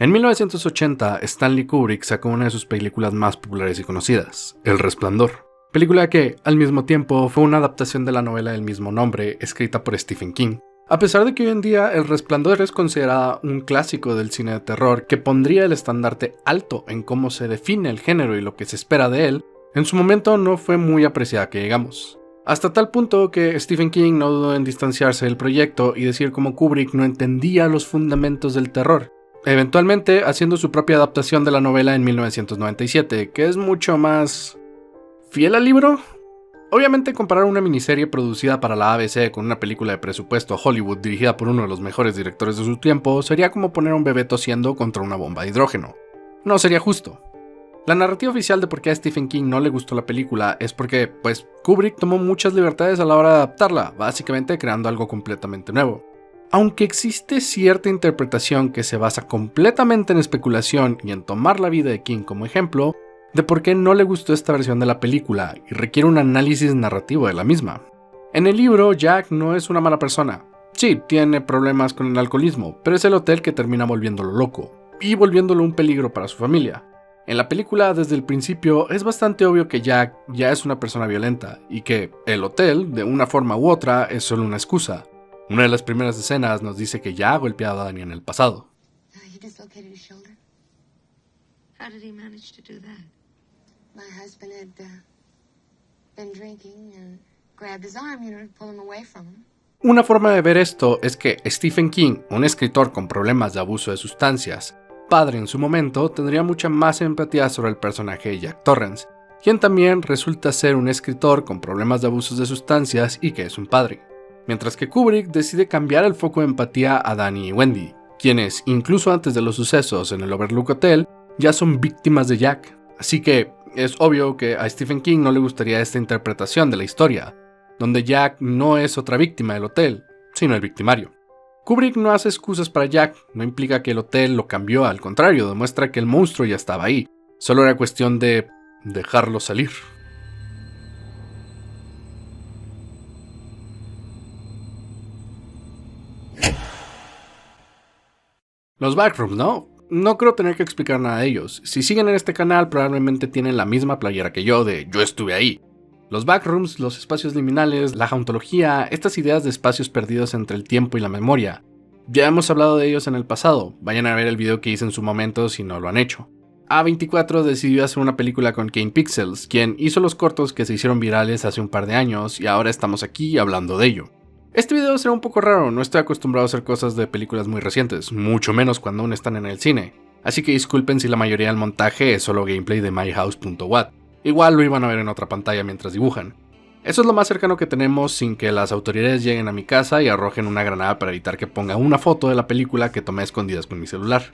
En 1980, Stanley Kubrick sacó una de sus películas más populares y conocidas, El Resplandor, película que, al mismo tiempo, fue una adaptación de la novela del mismo nombre, escrita por Stephen King. A pesar de que hoy en día El Resplandor es considerada un clásico del cine de terror que pondría el estandarte alto en cómo se define el género y lo que se espera de él, en su momento no fue muy apreciada que digamos. Hasta tal punto que Stephen King no dudó en distanciarse del proyecto y decir cómo Kubrick no entendía los fundamentos del terror, eventualmente haciendo su propia adaptación de la novela en 1997, que es mucho más fiel al libro. Obviamente comparar una miniserie producida para la ABC con una película de presupuesto a Hollywood dirigida por uno de los mejores directores de su tiempo sería como poner a un bebé tosiendo contra una bomba de hidrógeno. No sería justo. La narrativa oficial de por qué a Stephen King no le gustó la película es porque, Kubrick tomó muchas libertades a la hora de adaptarla, básicamente creando algo completamente nuevo. Aunque existe cierta interpretación que se basa completamente en especulación y en tomar la vida de King como ejemplo, de por qué no le gustó esta versión de la película y requiere un análisis narrativo de la misma. En el libro, Jack no es una mala persona. Sí, tiene problemas con el alcoholismo, pero es el hotel que termina volviéndolo loco, y volviéndolo un peligro para su familia. En la película, desde el principio, es bastante obvio que Jack ya es una persona violenta, y que el hotel, de una forma u otra, es solo una excusa. Una de las primeras escenas nos dice que ya ha golpeado a Danny en el pasado. My husband had been drinking and grabbed his arm, to pull him away from him. Una forma de ver esto es que Stephen King, un escritor con problemas de abuso de sustancias, padre en su momento, tendría mucha más empatía sobre el personaje de Jack Torrance, quien también resulta ser un escritor con problemas de abusos de sustancias y que es un padre. Mientras que Kubrick decide cambiar el foco de empatía a Danny y Wendy, quienes, incluso antes de los sucesos en el Overlook Hotel, ya son víctimas de Jack. Así que es obvio que a Stephen King no le gustaría esta interpretación de la historia, donde Jack no es otra víctima del hotel, sino el victimario. Kubrick no hace excusas para Jack, no implica que el hotel lo cambió, al contrario, demuestra que el monstruo ya estaba ahí, solo era cuestión de dejarlo salir. Los backrooms, ¿no? No creo tener que explicar nada de ellos. Si siguen en este canal probablemente tienen la misma playera que yo de "yo estuve ahí". Los backrooms, los espacios liminales, la hauntología, estas ideas de espacios perdidos entre el tiempo y la memoria. Ya hemos hablado de ellos en el pasado, vayan a ver el video que hice en su momento si no lo han hecho. A24 decidió hacer una película con Kane Pixels, quien hizo los cortos que se hicieron virales hace un par de años y ahora estamos aquí hablando de ello. Este video será un poco raro, no estoy acostumbrado a hacer cosas de películas muy recientes, mucho menos cuando aún están en el cine, así que disculpen si la mayoría del montaje es solo gameplay de myhouse.wat, igual lo iban a ver en otra pantalla mientras dibujan. Eso es lo más cercano que tenemos sin que las autoridades lleguen a mi casa y arrojen una granada para evitar que ponga una foto de la película que tomé a escondidas con mi celular.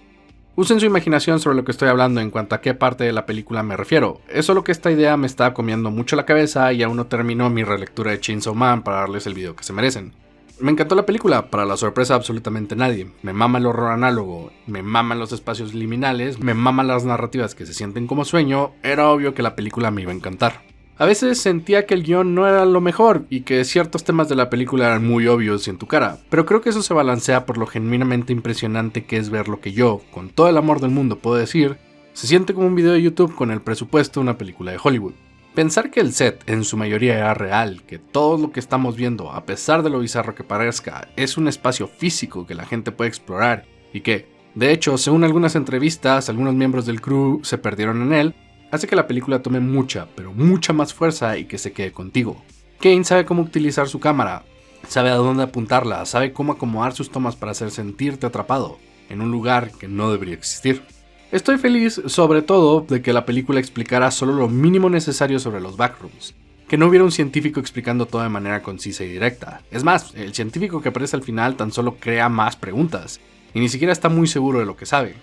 Usen su imaginación sobre lo que estoy hablando en cuanto a qué parte de la película me refiero, es solo que esta idea me está comiendo mucho la cabeza y aún no termino mi relectura de Chainsaw Man para darles el video que se merecen. Me encantó la película, para la sorpresa de absolutamente nadie, me mama el horror análogo, me maman los espacios liminales, me maman las narrativas que se sienten como sueño, era obvio que la película me iba a encantar. A veces sentía que el guión no era lo mejor y que ciertos temas de la película eran muy obvios y en tu cara, pero creo que eso se balancea por lo genuinamente impresionante que es ver lo que yo, con todo el amor del mundo puedo decir, se siente como un video de YouTube con el presupuesto de una película de Hollywood. Pensar que el set en su mayoría era real, que todo lo que estamos viendo, a pesar de lo bizarro que parezca, es un espacio físico que la gente puede explorar y que, de hecho, según algunas entrevistas, algunos miembros del crew se perdieron en él, hace que la película tome mucha, pero mucha más fuerza y que se quede contigo. Kane sabe cómo utilizar su cámara, sabe a dónde apuntarla, sabe cómo acomodar sus tomas para hacer sentirte atrapado en un lugar que no debería existir. Estoy feliz, sobre todo, de que la película explicara solo lo mínimo necesario sobre los backrooms, que no hubiera un científico explicando todo de manera concisa y directa. Es más, el científico que aparece al final tan solo crea más preguntas, y ni siquiera está muy seguro de lo que sabe.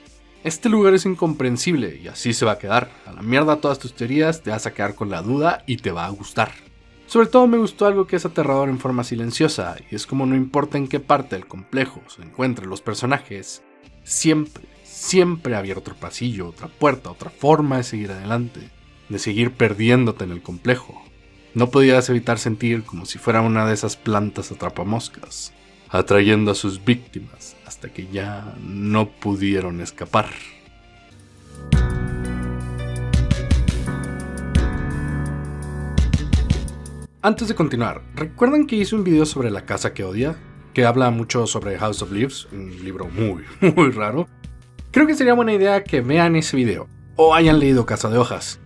Este lugar es incomprensible y así se va a quedar. A la mierda todas tus teorías, te vas a quedar con la duda y te va a gustar. Sobre todo me gustó algo que es aterrador en forma silenciosa, y es como no importa en qué parte del complejo se encuentren los personajes, siempre había otro pasillo, otra puerta, otra forma de seguir adelante, de seguir perdiéndote en el complejo. No podías evitar sentir como si fuera una de esas plantas atrapamoscas, atrayendo a sus víctimas hasta que ya no pudieron escapar. Antes de continuar, ¿recuerdan que hice un video sobre La casa que odia? Que habla mucho sobre House of Leaves, un libro muy raro. Creo que sería buena idea que vean ese video, o hayan leído Casa de Hojas,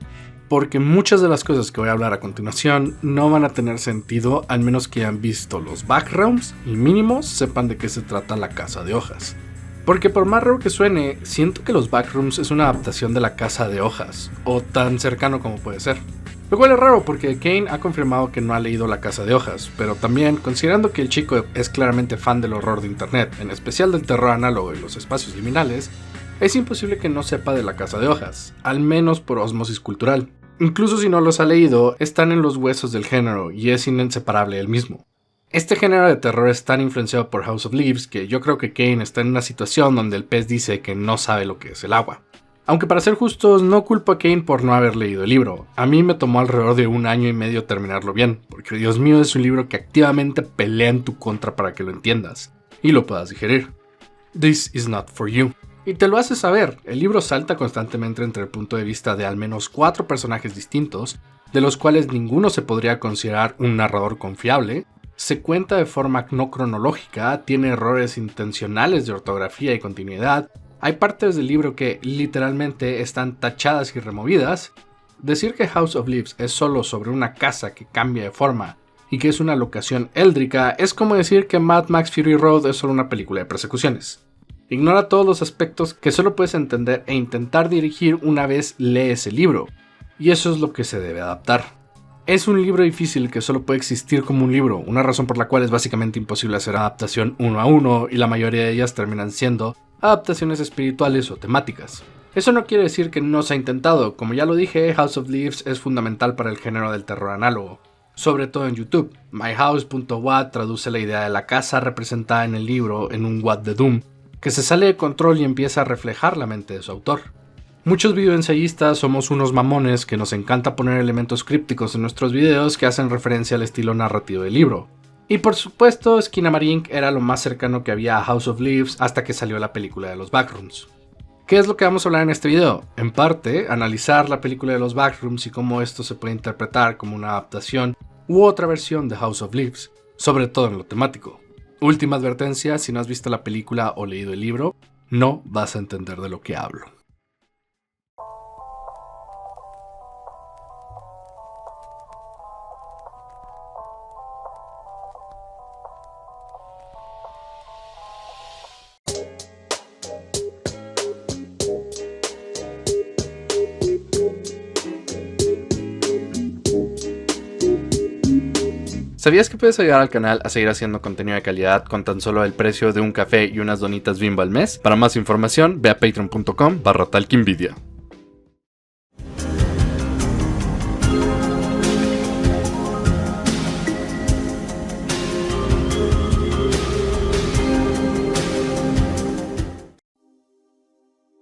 porque muchas de las cosas que voy a hablar a continuación no van a tener sentido al menos que hayan visto los backgrounds y mínimo sepan de qué se trata La Casa de Hojas. Porque por más raro que suene, siento que los Backrooms es una adaptación de La Casa de Hojas, o tan cercano como puede ser. Lo cual es raro porque Kane ha confirmado que no ha leído La Casa de Hojas, pero también, considerando que el chico es claramente fan del horror de internet, en especial del terror análogo y los espacios liminales, es imposible que no sepa de La Casa de Hojas, al menos por osmosis cultural. Incluso si no los ha leído, están en los huesos del género y es inseparable él mismo. Este género de terror es tan influenciado por House of Leaves que yo creo que Kane está en una situación donde el pez dice que no sabe lo que es el agua. Aunque para ser justos, no culpo a Kane por no haber leído el libro. A mí me tomó alrededor de 1 año y medio terminarlo bien, porque Dios mío es un libro que activamente pelea en tu contra para que lo entiendas y lo puedas digerir. This is not for you. Y te lo hace saber, el libro salta constantemente entre el punto de vista de al menos 4 personajes distintos, de los cuales ninguno se podría considerar un narrador confiable, se cuenta de forma no cronológica, tiene errores intencionales de ortografía y continuidad, hay partes del libro que literalmente están tachadas y removidas. Decir que House of Leaves es solo sobre una casa que cambia de forma y que es una locación éldrica es como decir que Mad Max Fury Road es solo una película de persecuciones. Ignora todos los aspectos que solo puedes entender e intentar dirigir una vez lees el libro, y eso es lo que se debe adaptar. Es un libro difícil que solo puede existir como un libro, una razón por la cual es básicamente imposible hacer adaptación 1 a 1 y la mayoría de ellas terminan siendo adaptaciones espirituales o temáticas. Eso no quiere decir que no se ha intentado, como ya lo dije, House of Leaves es fundamental para el género del terror análogo, sobre todo en YouTube. myhouse.wat traduce la idea de la casa representada en el libro en un What the Doom, que se sale de control y empieza a reflejar la mente de su autor. Muchos videoensayistas somos unos mamones que nos encanta poner elementos crípticos en nuestros videos que hacen referencia al estilo narrativo del libro. Y por supuesto, Skinamarink era lo más cercano que había a House of Leaves hasta que salió la película de los Backrooms. ¿Qué es lo que vamos a hablar en este video? En parte, analizar la película de los Backrooms y cómo esto se puede interpretar como una adaptación u otra versión de House of Leaves, sobre todo en lo temático. Última advertencia, si no has visto la película o leído el libro, no vas a entender de lo que hablo. ¿Sabías que puedes ayudar al canal a seguir haciendo contenido de calidad con tan solo el precio de un café y unas donitas Bimbo al mes? Para más información, ve a patreon.com/talkinvidia.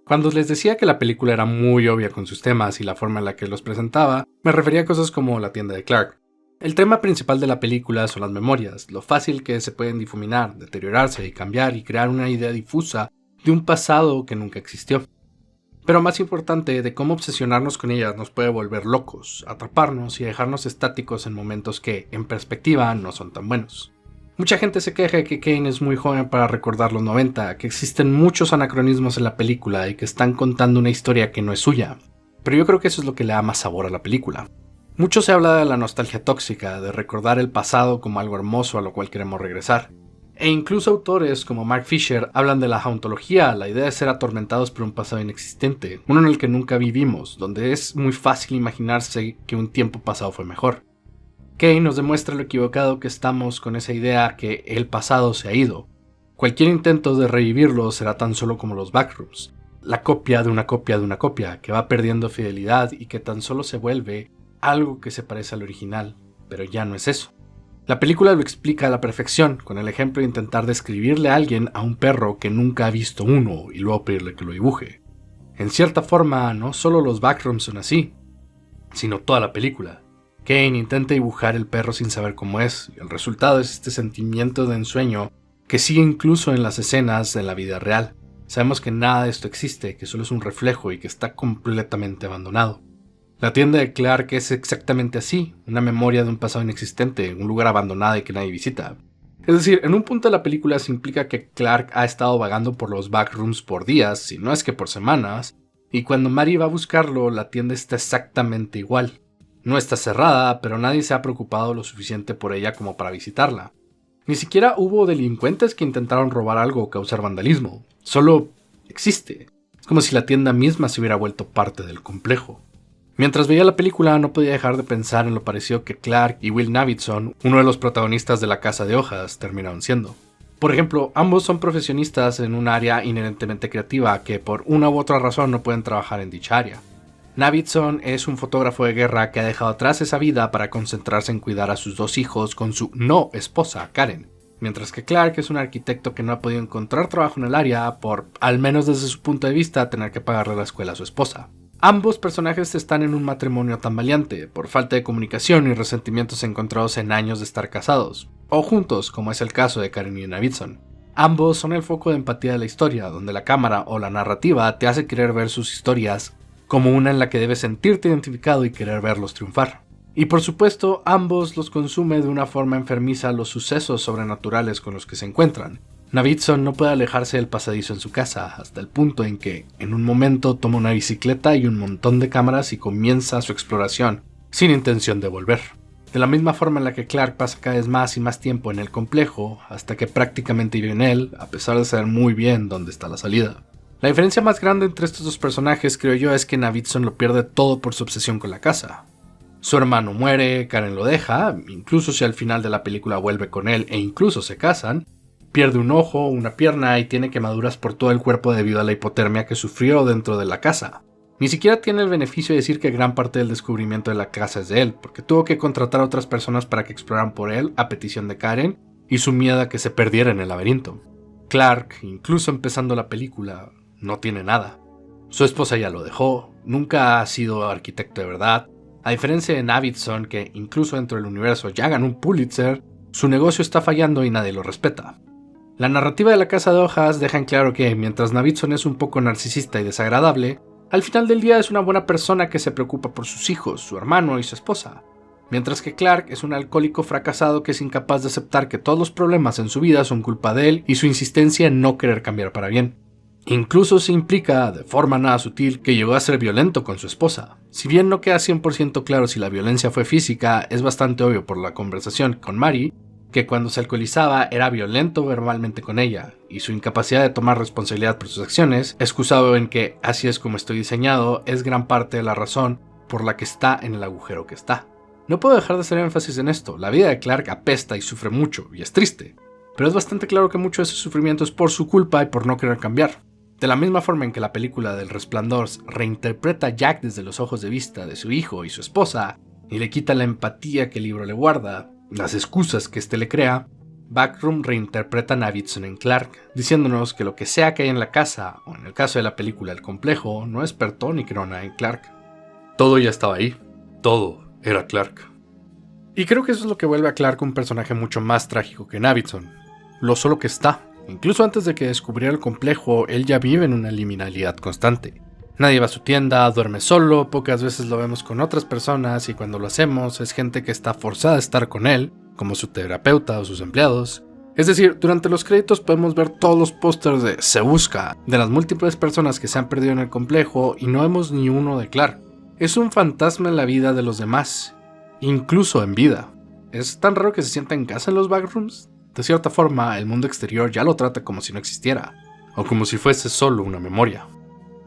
Cuando les decía que la película era muy obvia con sus temas y la forma en la que los presentaba, me refería a cosas como la tienda de Clark. El tema principal de la película son las memorias, lo fácil que se pueden difuminar, deteriorarse y cambiar y crear una idea difusa de un pasado que nunca existió. Pero más importante, de cómo obsesionarnos con ellas nos puede volver locos, atraparnos y dejarnos estáticos en momentos que, en perspectiva, no son tan buenos. Mucha gente se queja de que Kane es muy joven para recordar los 90, que existen muchos anacronismos en la película y que están contando una historia que no es suya. Pero yo creo que eso es lo que le da más sabor a la película. Mucho se habla de la nostalgia tóxica, de recordar el pasado como algo hermoso a lo cual queremos regresar. E incluso autores como Mark Fisher hablan de la hauntología, la idea de ser atormentados por un pasado inexistente, uno en el que nunca vivimos, donde es muy fácil imaginarse que un tiempo pasado fue mejor. Kane nos demuestra lo equivocado que estamos con esa idea que el pasado se ha ido. Cualquier intento de revivirlo será tan solo como los Backrooms, la copia de una copia de una copia, que va perdiendo fidelidad y que tan solo se vuelve algo que se parece al original, pero ya no es eso. La película lo explica a la perfección, con el ejemplo de intentar describirle a alguien a un perro que nunca ha visto uno y luego pedirle que lo dibuje. En cierta forma, no solo los Backrooms son así, sino toda la película. Kane intenta dibujar el perro sin saber cómo es, y el resultado es este sentimiento de ensueño que sigue incluso en las escenas de la vida real. Sabemos que nada de esto existe, que solo es un reflejo y que está completamente abandonado. La tienda de Clark es exactamente así, una memoria de un pasado inexistente, un lugar abandonado y que nadie visita. Es decir, en un punto de la película se implica que Clark ha estado vagando por los backrooms por días, si no es que por semanas, y cuando Mary va a buscarlo, la tienda está exactamente igual. No está cerrada, pero nadie se ha preocupado lo suficiente por ella como para visitarla. Ni siquiera hubo delincuentes que intentaron robar algo o causar vandalismo, solo existe. Es como si la tienda misma se hubiera vuelto parte del complejo. Mientras veía la película no podía dejar de pensar en lo parecido que Clark y Will Navidson, uno de los protagonistas de La Casa de Hojas, terminaron siendo. Por ejemplo, ambos son profesionistas en un área inherentemente creativa que por una u otra razón no pueden trabajar en dicha área. Navidson es un fotógrafo de guerra que ha dejado atrás esa vida para concentrarse en cuidar a sus 2 hijos con su no esposa, Karen, mientras que Clark es un arquitecto que no ha podido encontrar trabajo en el área por, al menos desde su punto de vista, tener que pagarle la escuela a su esposa. Ambos personajes están en un matrimonio tambaleante, por falta de comunicación y resentimientos encontrados en años de estar casados, o juntos, como es el caso de Karen y Navidson. Ambos son el foco de empatía de la historia, donde la cámara o la narrativa te hace querer ver sus historias como una en la que debes sentirte identificado y querer verlos triunfar. Y por supuesto, ambos los consume de una forma enfermiza los sucesos sobrenaturales con los que se encuentran. Navidson no puede alejarse del pasadizo en su casa, hasta el punto en que, en un momento, toma una bicicleta y un montón de cámaras y comienza su exploración, sin intención de volver. De la misma forma en la que Clark pasa cada vez más y más tiempo en el complejo, hasta que prácticamente vive en él, a pesar de saber muy bien dónde está la salida. La diferencia más grande entre estos dos personajes, creo yo, es que Navidson lo pierde todo por su obsesión con la casa. Su hermano muere, Karen lo deja, incluso si al final de la película vuelve con él e incluso se casan, pierde un ojo, una pierna y tiene quemaduras por todo el cuerpo debido a la hipotermia que sufrió dentro de la casa. Ni siquiera tiene el beneficio de decir que gran parte del descubrimiento de la casa es de él, porque tuvo que contratar a otras personas para que exploraran por él a petición de Karen y su miedo a que se perdiera en el laberinto. Clark, incluso empezando la película, no tiene nada. Su esposa ya lo dejó, nunca ha sido arquitecto de verdad. A diferencia de Navidson, que incluso dentro del universo ya ganó un Pulitzer, su negocio está fallando y nadie lo respeta. La narrativa de La Casa de Hojas deja en claro que, mientras Navidson es un poco narcisista y desagradable, al final del día es una buena persona que se preocupa por sus hijos, su hermano y su esposa. Mientras que Clark es un alcohólico fracasado que es incapaz de aceptar que todos los problemas en su vida son culpa de él y su insistencia en no querer cambiar para bien. Incluso se implica, de forma nada sutil, que llegó a ser violento con su esposa. Si bien no queda 100% claro si la violencia fue física, es bastante obvio por la conversación con Mary que cuando se alcoholizaba era violento verbalmente con ella, y su incapacidad de tomar responsabilidad por sus acciones, excusado en que así es como estoy diseñado, es gran parte de la razón por la que está en el agujero que está. No puedo dejar de hacer énfasis en esto, la vida de Clark apesta y sufre mucho, y es triste, pero es bastante claro que mucho de ese sufrimiento es por su culpa y por no querer cambiar. De la misma forma en que la película del Resplandor reinterpreta a Jack desde los ojos de vista de su hijo y su esposa, y le quita la empatía que el libro le guarda, las excusas que éste le crea, Backroom reinterpreta a Navidson en Clark, diciéndonos que lo que sea que hay en la casa, o en el caso de la película El Complejo, no despertó ni creó nada en Clark. Todo ya estaba ahí, todo era Clark. Y creo que eso es lo que vuelve a Clark un personaje mucho más trágico que Navidson, lo solo que está. Incluso antes de que descubriera el complejo, él ya vive en una liminalidad constante. Nadie va a su tienda, duerme solo, pocas veces lo vemos con otras personas y cuando lo hacemos es gente que está forzada a estar con él, como su terapeuta o sus empleados. Es decir, durante los créditos podemos ver todos los pósters de Se Busca, de las múltiples personas que se han perdido en el complejo y no vemos ni uno de Clark. Es un fantasma en la vida de los demás, incluso en vida. ¿Es tan raro que se sienta en casa en los backrooms? De cierta forma, el mundo exterior ya lo trata como si no existiera, o como si fuese solo una memoria.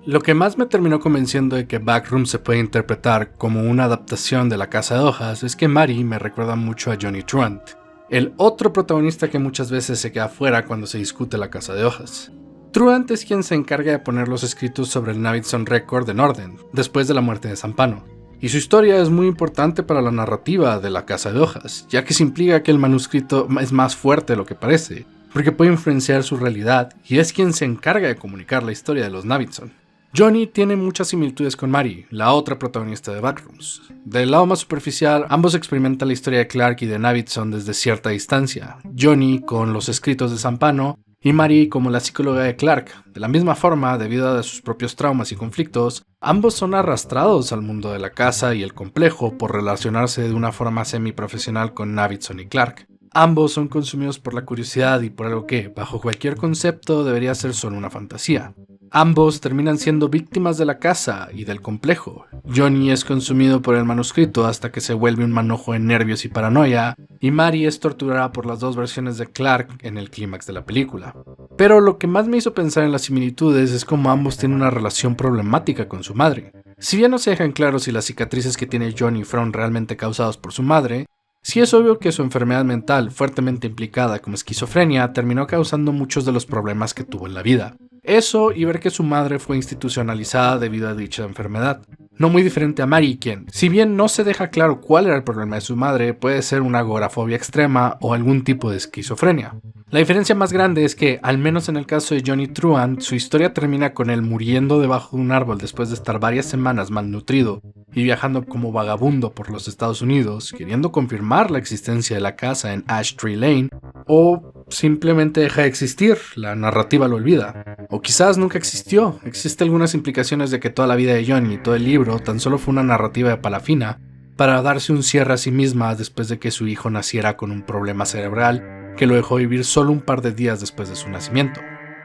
Lo que más me terminó convenciendo de que Backroom se puede interpretar como una adaptación de La Casa de Hojas es que Mary me recuerda mucho a Johnny Truant, el otro protagonista que muchas veces se queda fuera cuando se discute La Casa de Hojas. Truant es quien se encarga de poner los escritos sobre el Navidson Record en orden, después de la muerte de Zampano, y su historia es muy importante para la narrativa de La Casa de Hojas, ya que se implica que el manuscrito es más fuerte de lo que parece, porque puede influenciar su realidad y es quien se encarga de comunicar la historia de los Navidson. Johnny tiene muchas similitudes con Mary, la otra protagonista de Backrooms. Del lado más superficial, ambos experimentan la historia de Clark y de Navidson desde cierta distancia. Johnny con los escritos de Zampano y Mary como la psicóloga de Clark. De la misma forma, debido a sus propios traumas y conflictos, ambos son arrastrados al mundo de la casa y el complejo por relacionarse de una forma semiprofesional con Navidson y Clark. Ambos son consumidos por la curiosidad y por algo que, bajo cualquier concepto, debería ser solo una fantasía. Ambos terminan siendo víctimas de la casa y del complejo. Johnny es consumido por el manuscrito hasta que se vuelve un manojo de nervios y paranoia, y Mary es torturada por las dos versiones de Clark en el clímax de la película. Pero lo que más me hizo pensar en las similitudes es cómo ambos tienen una relación problemática con su madre. Si bien no se dejan claro si las cicatrices que tiene Johnny fueron realmente causadas por su madre, sí es obvio que su enfermedad mental, fuertemente implicada como esquizofrenia, terminó causando muchos de los problemas que tuvo en la vida. Eso y ver que su madre fue institucionalizada debido a dicha enfermedad. No muy diferente a Mary, quien, si bien no se deja claro cuál era el problema de su madre, puede ser una agorafobia extrema o algún tipo de esquizofrenia. La diferencia más grande es que, al menos en el caso de Johnny Truant, su historia termina con él muriendo debajo de un árbol después de estar varias semanas malnutrido y viajando como vagabundo por los Estados Unidos, queriendo confirmar la existencia de la casa en Ash Tree Lane, o simplemente deja de existir, la narrativa lo olvida. O quizás nunca existió, existen algunas implicaciones de que toda la vida de Johnny y todo el libro tan solo fue una narrativa de palafina para darse un cierre a sí misma después de que su hijo naciera con un problema cerebral que lo dejó vivir solo un par de días después de su nacimiento.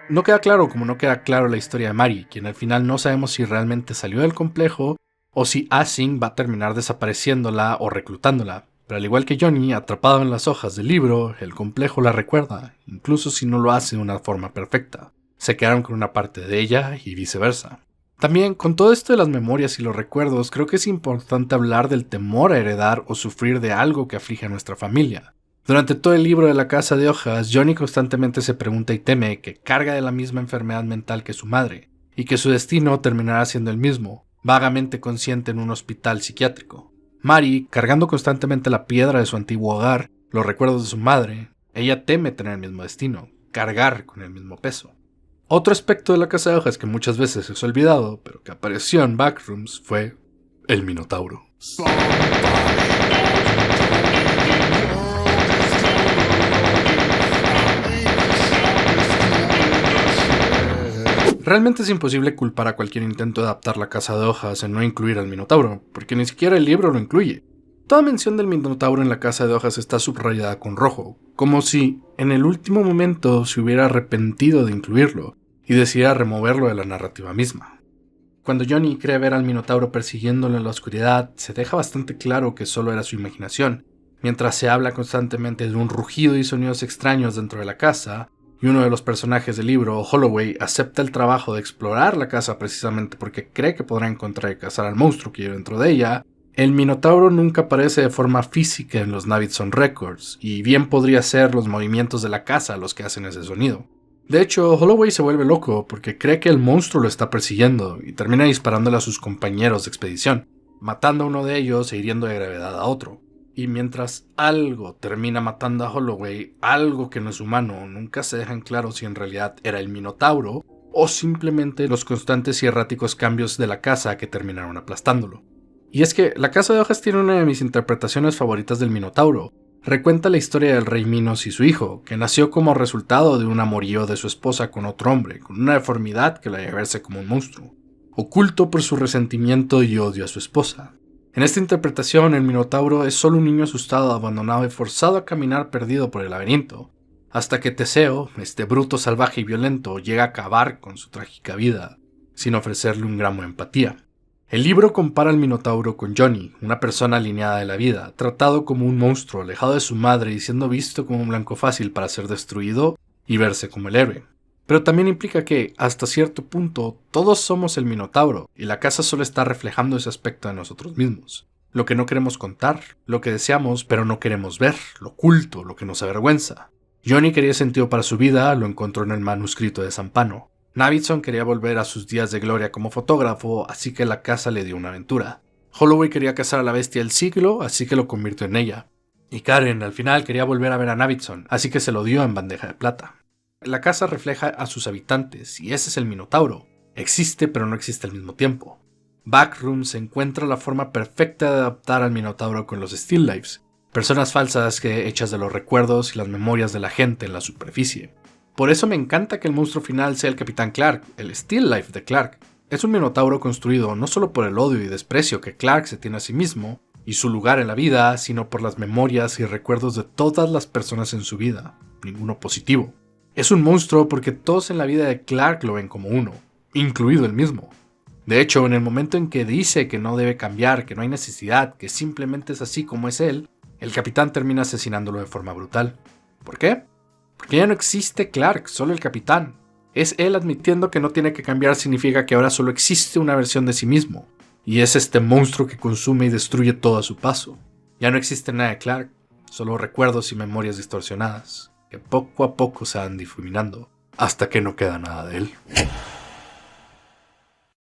No queda claro como no queda claro la historia de Mary, quien al final no sabemos si realmente salió del complejo o si Asing va a terminar desapareciéndola o reclutándola. Pero al igual que Johnny, atrapado en las hojas del libro, el complejo la recuerda, incluso si no lo hace de una forma perfecta. Se quedaron con una parte de ella y viceversa. También, con todo esto de las memorias y los recuerdos, creo que es importante hablar del temor a heredar o sufrir de algo que aflige a nuestra familia. Durante todo el libro de La Casa de Hojas, Johnny constantemente se pregunta y teme que carga de la misma enfermedad mental que su madre, y que su destino terminará siendo el mismo, vagamente consciente en un hospital psiquiátrico. Mary, cargando constantemente la piedra de su antiguo hogar, los recuerdos de su madre, ella teme tener el mismo destino, cargar con el mismo peso. Otro aspecto de La Casa de Hojas que muchas veces es olvidado, pero que apareció en Backrooms, fue el Minotauro. Realmente es imposible culpar a cualquier intento de adaptar La Casa de Hojas en no incluir al Minotauro, porque ni siquiera el libro lo incluye. Toda mención del Minotauro en La Casa de Hojas está subrayada con rojo, como si en el último momento se hubiera arrepentido de incluirlo y decidiera removerlo de la narrativa misma. Cuando Johnny cree ver al Minotauro persiguiéndolo en la oscuridad, se deja bastante claro que solo era su imaginación, mientras se habla constantemente de un rugido y sonidos extraños dentro de la casa, y uno de los personajes del libro, Holloway, acepta el trabajo de explorar la casa precisamente porque cree que podrá encontrar y cazar al monstruo que hay dentro de ella. El Minotauro nunca aparece de forma física en los Navidson Records, y bien podría ser los movimientos de la casa los que hacen ese sonido. De hecho, Holloway se vuelve loco porque cree que el monstruo lo está persiguiendo y termina disparándole a sus compañeros de expedición, matando a uno de ellos e hiriendo de gravedad a otro. Y mientras algo termina matando a Holloway, algo que no es humano, nunca se dejan claro si en realidad era el Minotauro o simplemente los constantes y erráticos cambios de la casa que terminaron aplastándolo. Y es que La Casa de Hojas tiene una de mis interpretaciones favoritas del Minotauro. Recuenta la historia del rey Minos y su hijo, que nació como resultado de un amorío de su esposa con otro hombre, con una deformidad que la haría verse como un monstruo, oculto por su resentimiento y odio a su esposa. En esta interpretación, el Minotauro es solo un niño asustado, abandonado y forzado a caminar perdido por el laberinto, hasta que Teseo, este bruto salvaje y violento, llega a acabar con su trágica vida, sin ofrecerle un gramo de empatía. El libro compara al Minotauro con Johnny, una persona alineada de la vida, tratado como un monstruo, alejado de su madre y siendo visto como un blanco fácil para ser destruido y verse como el héroe. Pero también implica que, hasta cierto punto, todos somos el Minotauro, y la casa solo está reflejando ese aspecto de nosotros mismos. Lo que no queremos contar, lo que deseamos pero no queremos ver, lo oculto, lo que nos avergüenza. Johnny quería sentido para su vida, lo encontró en el manuscrito de Zampano. Navidson quería volver a sus días de gloria como fotógrafo, así que la casa le dio una aventura. Holloway quería cazar a la bestia del siglo, así que lo convirtió en ella. Y Karen, al final, quería volver a ver a Navidson, así que se lo dio en bandeja de plata. La casa refleja a sus habitantes, y ese es el Minotauro. Existe, pero no existe al mismo tiempo. Backrooms encuentra la forma perfecta de adaptar al Minotauro con los Still Lifes, personas falsas que hechas de los recuerdos y las memorias de la gente en la superficie. Por eso me encanta que el monstruo final sea el Capitán Clark, el Still Life de Clark. Es un Minotauro construido no solo por el odio y desprecio que Clark se tiene a sí mismo y su lugar en la vida, sino por las memorias y recuerdos de todas las personas en su vida, ninguno positivo. Es un monstruo porque todos en la vida de Clark lo ven como uno, incluido él mismo. De hecho, en el momento en que dice que no debe cambiar, que no hay necesidad, que simplemente es así como es él, el capitán termina asesinándolo de forma brutal. ¿Por qué? Porque ya no existe Clark, solo el capitán. Es él admitiendo que no tiene que cambiar significa que ahora solo existe una versión de sí mismo. Y es este monstruo que consume y destruye todo a su paso. Ya no existe nada de Clark, solo recuerdos y memorias distorsionadas, que poco a poco se van difuminando, hasta que no queda nada de él.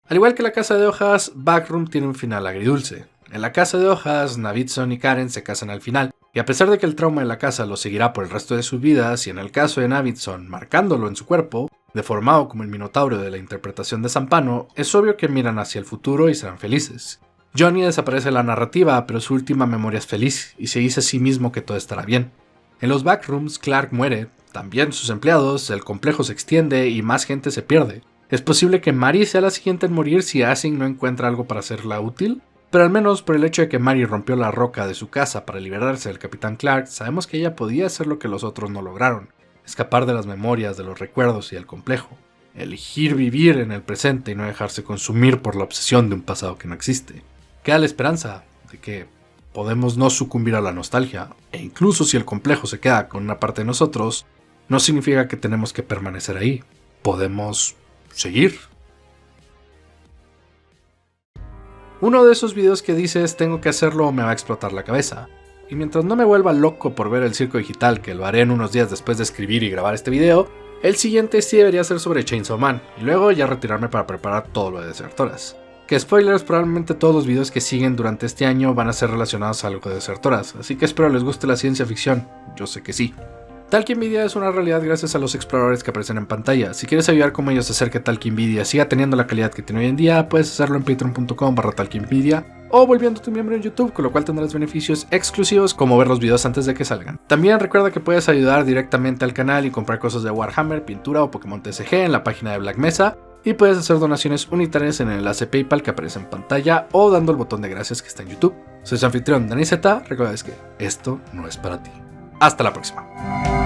Al igual que la Casa de Hojas, Backroom tiene un final agridulce. En la Casa de Hojas, Navidson y Karen se casan al final, y a pesar de que el trauma de la casa lo seguirá por el resto de sus vidas, y en el caso de Navidson, marcándolo en su cuerpo, deformado como el Minotauro de la interpretación de Zampano, es obvio que miran hacia el futuro y serán felices. Johnny desaparece de la narrativa, pero su última memoria es feliz, y se dice a sí mismo que todo estará bien. En los Backrooms, Clark muere, también sus empleados, el complejo se extiende y más gente se pierde. Es posible que Mary sea la siguiente en morir si Asing no encuentra algo para hacerla útil, pero al menos por el hecho de que Mary rompió la roca de su casa para liberarse del Capitán Clark, sabemos que ella podía hacer lo que los otros no lograron, escapar de las memorias, de los recuerdos y del complejo, elegir vivir en el presente y no dejarse consumir por la obsesión de un pasado que no existe. Queda la esperanza de que podemos no sucumbir a la nostalgia, e incluso si el complejo se queda con una parte de nosotros, no significa que tenemos que permanecer ahí, podemos seguir. Uno de esos videos que dices tengo que hacerlo o me va a explotar la cabeza. Y mientras no me vuelva loco por ver el circo digital, que lo haré en unos días después de escribir y grabar este video, el siguiente sí debería ser sobre Chainsaw Man, y luego ya retirarme para preparar todo lo de Desertoras. Que spoilers, probablemente todos los videos que siguen durante este año van a ser relacionados a algo de Desertoras, así que espero les guste la ciencia ficción, yo sé que sí. Talkinvidia es una realidad gracias a los exploradores que aparecen en pantalla. Si quieres ayudar como ellos a hacer que Talkinvidia siga teniendo la calidad que tiene hoy en día, puedes hacerlo en patreon.com/Talkinvidia o volviéndote miembro en YouTube, con lo cual tendrás beneficios exclusivos como ver los videos antes de que salgan. También recuerda que puedes ayudar directamente al canal y comprar cosas de Warhammer, pintura o Pokémon TCG en la página de Black Mesa, y puedes hacer donaciones unitarias en el enlace PayPal que aparece en pantalla o dando el botón de gracias que está en YouTube. Soy su anfitrión Dani Z, recuerda que esto no es para ti. Hasta la próxima.